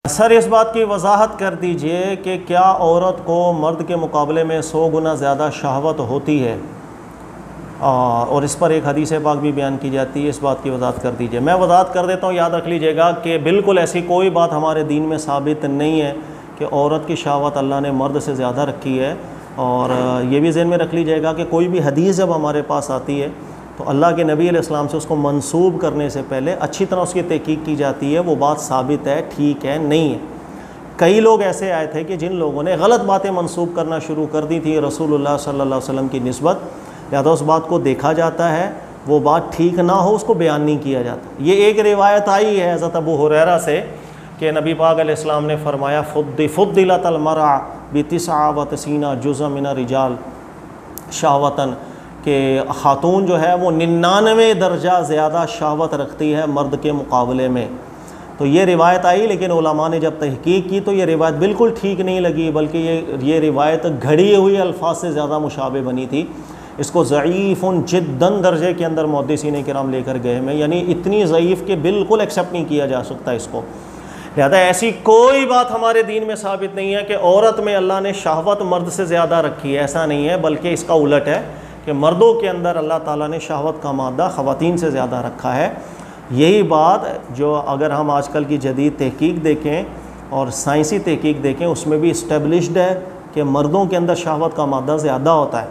Sir इस बात की वजाहत कर दीजिए कि क्या औरत को मर्द के मुकाबले में 100 गुना ज़्यादा शहवत होती है, और इस पर एक हदीस पाक भी बयान की जाती है, इस बात की वजाहत कर दीजिए। मैं वजाहत कर देता हूँ, याद रख लीजिएगा कि बिल्कुल ऐसी कोई बात हमारे दीन में साबित नहीं है कि औरत की शहवत अल्लाह ने मर्द से ज़्यादा रखी है। और ये भी ज़हन में रख लीजिएगा कि कोई भी हदीस जब हमारे पास आती है तो अल्लाह के नबी अलैहिस्सलाम से उसको मंसूब करने से पहले अच्छी तरह उसकी तहकीक की जाती है, वो बात साबित है, ठीक है, नहीं है। कई लोग ऐसे आए थे कि जिन लोगों ने गलत बातें मंसूब करना शुरू कर दी थी रसूलुल्लाह सल्लल्लाहु अलैहि वसल्लम की निस्बत, या तो उस बात को देखा जाता है, वो बात ठीक ना हो उसको बयान नहीं किया जाता। ये एक रिवायत आई है हज़रत अबू हुरैरा से कि नबी पाक अलैहिस्सलाम ने फरमाया फुद्दिलतल मरअ बितिसअ व तसीना जुज़अ मिन रिजाल शहवतन, कि ख़ातून जो है वो 99 दर्जा ज़्यादा शहवत रखती है मर्द के मुकाबले में। तो ये रिवायत आई, लेकिन उलमा ने जब तहकीक की तो ये रिवायत बिल्कुल ठीक नहीं लगी, बल्कि ये रिवायत घड़ी हुई अल्फाज से ज़्यादा मुशाबे बनी थी। इसको ज़ईफ़ुन जिद्दन दर्जे के अंदर मुहद्दिसीन किराम लेकर गए हैं, यानी इतनी ज़ईफ़ कि बिल्कुल एक्सेप्ट नहीं किया जा सकता इसको। लिहाजा ऐसी कोई बात हमारे दीन में साबित नहीं है कि औरत में अल्लाह ने शहवत मर्द से ज़्यादा रखी है, ऐसा नहीं है, बल्कि इसका उलट है कि मर्दों के अंदर अल्लाह ताला ने शहवत का मादा ख़वातीन से ज़्यादा रखा है। यही बात जो अगर हम आजकल की जदीद तहकीक देखें और साइंसी तहकीक देखें उसमें भी इस्टेब्लिश्ड है कि मर्दों के अंदर शहवत का मादा ज़्यादा होता है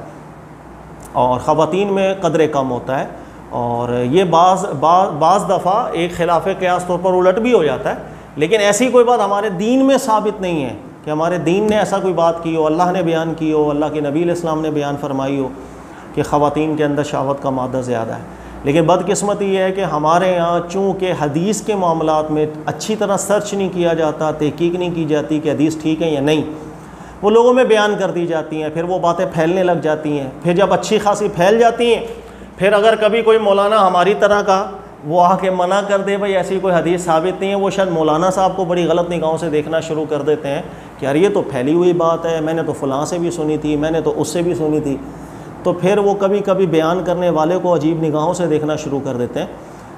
और ख़वातीन में कदर कम होता है। और ये बाज़ दफ़ा एक खिलाफ़ क़यास तौर पर उलट भी हो जाता है, लेकिन ऐसी कोई बात हमारे दीन में साबित नहीं है कि हमारे दीन ने ऐसा कोई बात की हो, अल्लाह ने बयान की हो, अल्लाह के नबी अलैहिस्सलाम ने बयान फरमाई हो कि ख़वातीन के अंदर शहवत का मादा ज़्यादा है। लेकिन बदकिस्मती ये है कि हमारे यहाँ चूँकि हदीस के मामलात में अच्छी तरह सर्च नहीं किया जाता, तहकीक नहीं की जाती कि हदीस ठीक है या नहीं, वो लोगों में बयान कर दी जाती हैं, फिर वो बातें फैलने लग जाती हैं। फिर जब अच्छी खासी फैल जाती हैं, फिर अगर कभी कोई मौलाना हमारी तरह का वो आके मना कर दे भाई ऐसी कोई हदीस साबित नहीं है, वो शायद मौलाना साहब को बड़ी गलत निगाहों से देखना शुरू कर देते हैं कि यार ये तो फैली हुई बात है, मैंने तो फ़लाँ से भी सुनी थी, मैंने तो उससे भी सुनी थी। तो फिर वो कभी कभी बयान करने वाले को अजीब निगाहों से देखना शुरू कर देते हैं।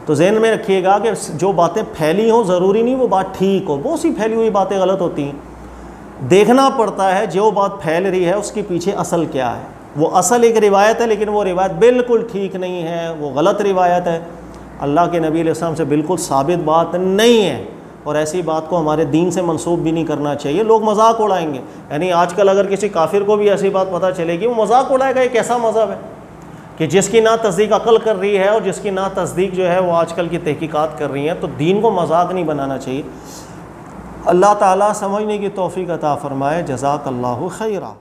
तो ज़हन में रखिएगा कि जो बातें फैली हों ज़रूरी नहीं वो बात ठीक हो, बहुत सी फैली हुई बातें गलत होती हैं। देखना पड़ता है जो बात फैल रही है उसके पीछे असल क्या है। वो असल एक रिवायत है, लेकिन वो रिवायत बिल्कुल ठीक नहीं है, वो गलत रिवायत है, अल्लाह के नबी अलैहिस्सलाम से बिल्कुल साबित बात नहीं है, और ऐसी बात को हमारे दीन से मंसूब भी नहीं करना चाहिए। लोग मजाक उड़ाएंगे, यानी आजकल अगर किसी काफिर को भी ऐसी बात पता चलेगी वो मजाक उड़ाएगा। एक ऐसा मज़हब है कि जिसकी ना तस्दीक अकल कर रही है और जिसकी ना तस्दीक जो है वो आजकल की तहकीकात कर रही हैं, तो दीन को मजाक नहीं बनाना चाहिए। अल्लाह ताला समझने की तौफीक अता फ़रमाए। जज़ाकल्लाहु खैरा।